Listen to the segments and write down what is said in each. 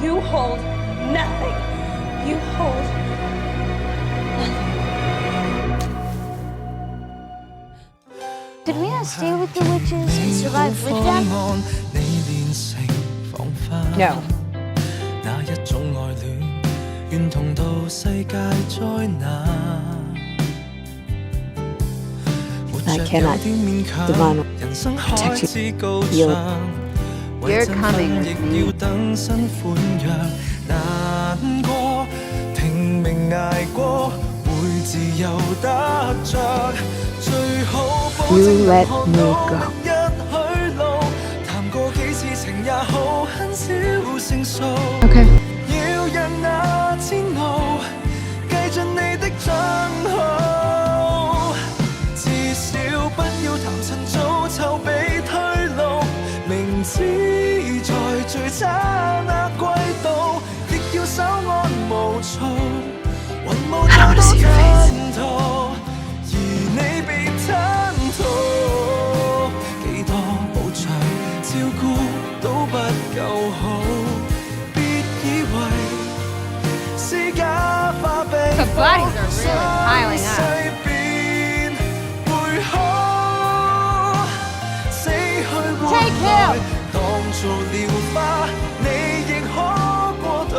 You hold nothing. You hold nothing. Could we not stay with the witches and survive with them? No. 那一種愛戀，願同渡世界災難。 I cannot divine protect you. You're coming with me. 要等新歡躍，難過，拼命捱過，會自由得着。最好保 You 證 let 能 me 學 go. 到一去路，談過幾次情也好，很少勝數。 Okay. 要讓那煎熬計進你的帳號，至少不要談趁早籌備退路。明知在最差那季度，亦要稍安無躁，雲霧再多吞吐，而你被吞吐，幾多保障照顧都不夠好。 The bodies are really piling up. Take him! 當做療化，你亦可過渡。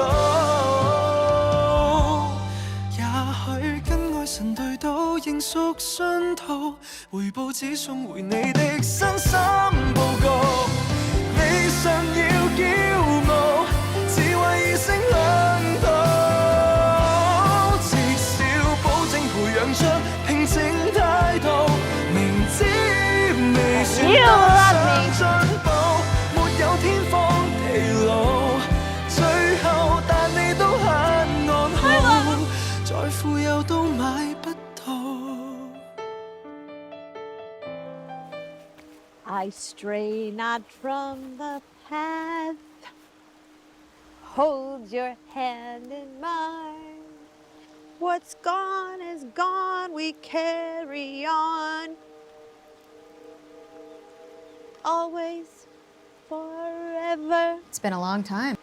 也許跟愛神對賭，仍屬信徒，回報只送回你的身心報告。理想要驕傲，智慧已升兩度。 養出平靜態度，明知未算得上進步，沒有天荒地老，最後但你都很安好，再富有都買不到。I stray not from the path. Hold your hand in mine. What's gone is gone, we carry on. Always, forever. It's been a long time.